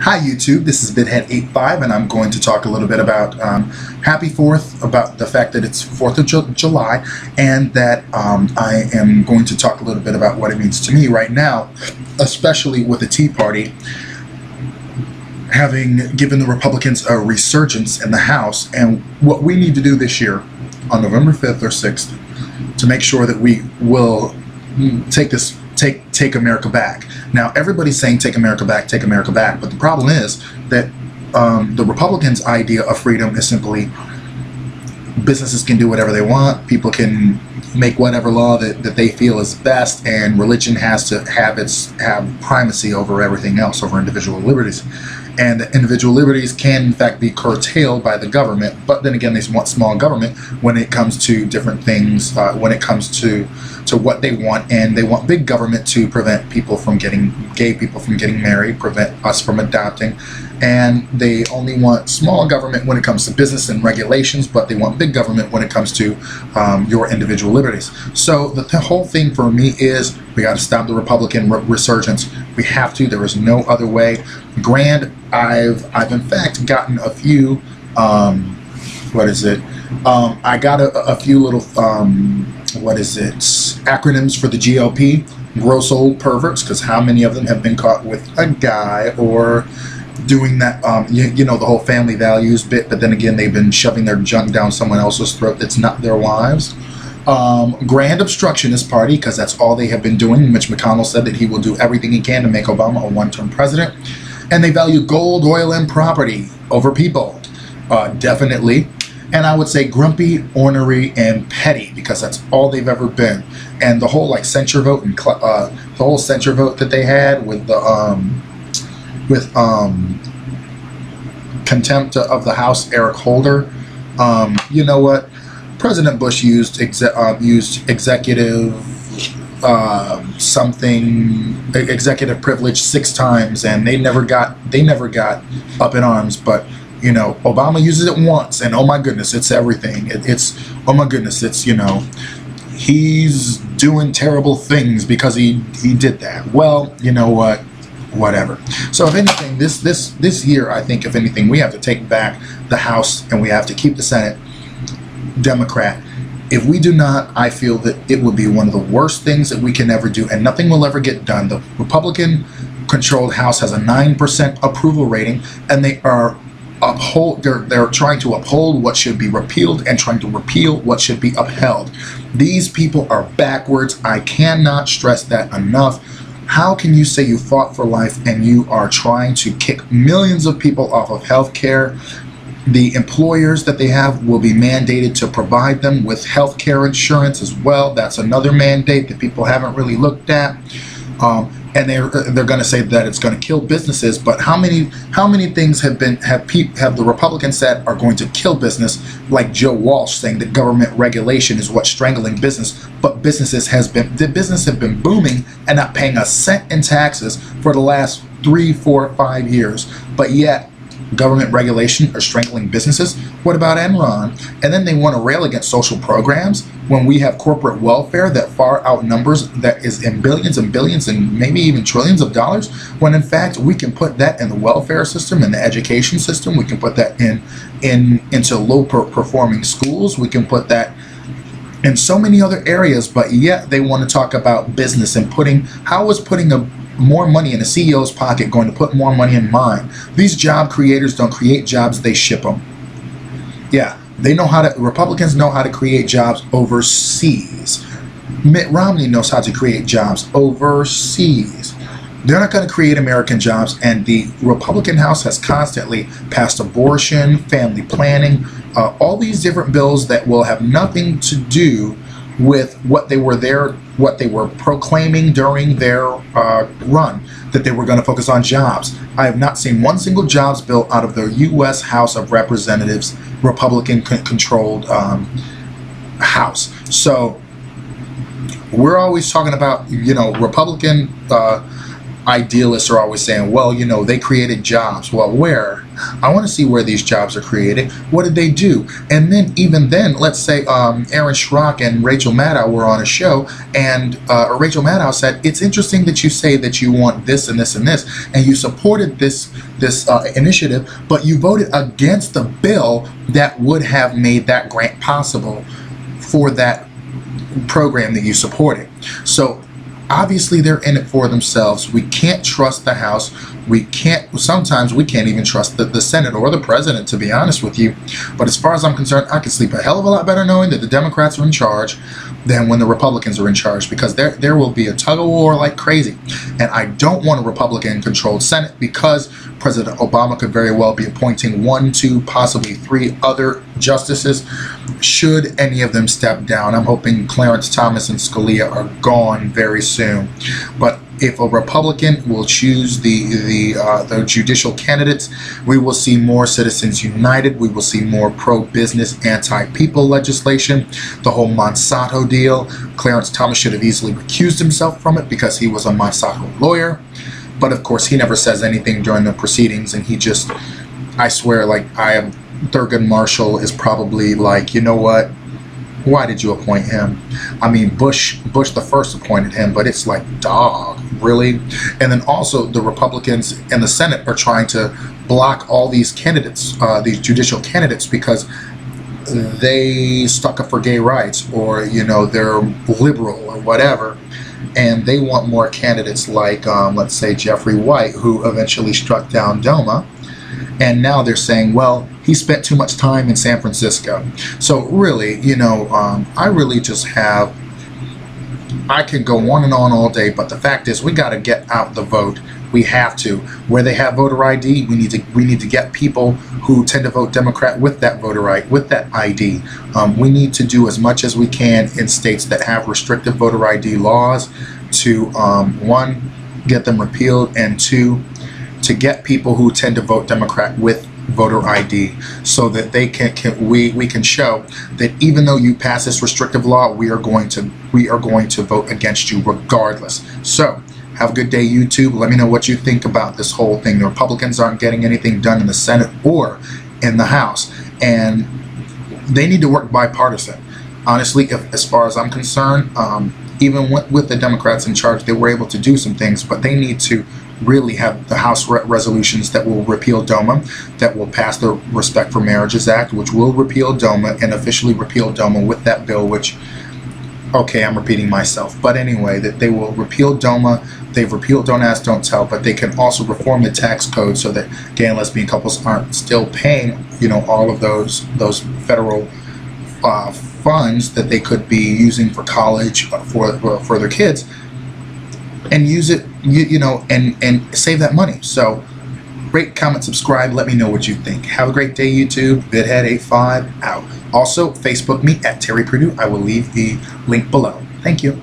Hi YouTube, this is Bidhead85 and I'm going to talk a little bit about Happy 4th, about the fact that it's 4th of July, and that I am going to talk a little bit about what it means to me right now, especially with the Tea Party having given the Republicans a resurgence in the House, and what we need to do this year on November 5th or 6th to make sure that we will take America back. Now everybody's saying take America back, but the problem is that the Republicans' idea of freedom is simply businesses can do whatever they want, people can make whatever law that they feel is best, and religion has to have primacy over everything else, over individual liberties. And individual liberties can in fact be curtailed by the government, but then again they want small government when it comes to different things, when it comes to what they want, and they want big government to prevent people from gay people from getting married, prevent us from adopting, and they only want small government when it comes to business and regulations, but they want big government when it comes to your individual liberties. So the whole thing for me is we got to stop the Republican resurgence. We have to. There is no other way. Grand, I've in fact gotten a few what is it? I got a few little what is it? Acronyms for the GOP. Gross old perverts, because how many of them have been caught with a guy or doing that, you know, the whole family values bit, but then again they've been shoving their junk down someone else's throat that's not their wives. Grand obstructionist party, because that's all they have been doing. Mitch McConnell said that he will do everything he can to make Obama a one-term president. And they value gold, oil, and property over people, definitely. And I would say grumpy, ornery, and petty, because that's all they've ever been. And the whole like censure vote and the whole censure vote that they had with the contempt of the House, Eric Holder. You know what? President Bush used executive executive privilege 6 times, and they never got up in arms. But you know, Obama uses it once, and oh my goodness, it's everything. It's oh my goodness, it's, you know, he's doing terrible things because he did that. Well, you know what? Whatever. So if anything, this year, I think if anything, we have to take back the House, and we have to keep the Senate Democrat. If we do not, I feel that it would be one of the worst things that we can ever do, and nothing will ever get done. The Republican-controlled House has a 9% approval rating, and they are they're trying to uphold what should be repealed and trying to repeal what should be upheld. These people are backwards. I cannot stress that enough. How can you say you fought for life and you are trying to kick millions of people off of health care? The employers that they have will be mandated to provide them with health care insurance as well. That's another mandate that people haven't really looked at. And they're going to say that it's going to kill businesses, but how many things have the Republicans said are going to kill business? Like Joe Walsh saying that government regulation is what's strangling business, but business have been booming and not paying a cent in taxes for the last 3, 4, 5 years, but yet government regulation are strangling businesses. What about Enron? And then they want to rail against social programs when we have corporate welfare that far outnumbers, that is in billions and billions and maybe even trillions of dollars, when in fact we can put that in the welfare system, in the education system. We can put that into low performing schools. We can put that in so many other areas, but yet they want to talk about business and how is putting more money in a CEO's pocket going to put more money in mine? These job creators don't create jobs, they ship them. Yeah, Republicans know how to create jobs overseas. Mitt Romney knows how to create jobs overseas. They're not going to create American jobs, and the Republican House has constantly passed abortion, family planning, all these different bills that will have nothing to do with what they were proclaiming during their run, that they were going to focus on jobs. I have not seen one single jobs bill out of the U.S. House of Representatives, Republican-controlled House. So we're always talking about, you know, Republican idealists are always saying, well, you know, they created jobs. Well, where? I want to see where these jobs are created. What did they do? And then, even then, let's say Aaron Schrock and Rachel Maddow were on a show, and Rachel Maddow said, it's interesting that you say that you want this and this and this, and you supported this initiative, but you voted against the bill that would have made that grant possible for that program that you supported. So obviously they're in it for themselves. We can't trust the House. Sometimes we can't even trust the Senate or the President, to be honest with you. But as far as I'm concerned, I can sleep a hell of a lot better knowing that the Democrats are in charge than when the Republicans are in charge, because there will be a tug of war like crazy. And I don't want a Republican-controlled Senate, because President Obama could very well be appointing 1, 2, possibly 3 other justices should any of them step down. I'm hoping Clarence Thomas and Scalia are gone very soon. But if a Republican will choose the judicial candidates, we will see more Citizens United. We will see more pro-business, anti-people legislation. The whole Monsanto deal, Clarence Thomas should have easily recused himself from it because he was a Monsanto lawyer. But of course, he never says anything during the proceedings, and he just, I swear, like, Thurgood Marshall is probably like, you know what? Why did you appoint him? I mean, Bush the first appointed him, but it's like, dog, really? And then also the Republicans in the Senate are trying to block all these candidates, these judicial candidates, because they stuck up for gay rights, or, you know, they're liberal or whatever. And they want more candidates like, let's say, Jeffrey White, who eventually struck down DOMA. And now they're saying, well, he spent too much time in San Francisco. So really, you know, I really just have, I can go on and on all day, but the fact is we got to get out the vote. We have to. Where they have voter ID, we need to get people who tend to vote Democrat with that with that ID. We need to do as much as we can in states that have restrictive voter ID laws to, 1, get them repealed, and 2, to get people who tend to vote Democrat with voter ID, so that they we can show that even though you pass this restrictive law, we are going to vote against you regardless. So have a good day, YouTube. Let me know what you think about this whole thing. The Republicans aren't getting anything done in the Senate or in the House, and they need to work bipartisan. Honestly, as far as I'm concerned, even with the Democrats in charge, they were able to do some things, but they need to really have the House resolutions that will repeal DOMA, that will pass the Respect for Marriages Act, which will repeal DOMA and officially repeal DOMA with that bill, which, okay, I'm repeating myself, but anyway, that they will repeal DOMA. They've repealed Don't Ask, Don't Tell, but they can also reform the tax code so that gay and lesbian couples aren't still paying, you know, all of those federal funds that they could be using for college for their kids, and use it, you know, and save that money. So rate, comment, subscribe. Let me know what you think. Have a great day, YouTube. Vidhead85 out. Also, Facebook me at Terry Purdue. I will leave the link below. Thank you.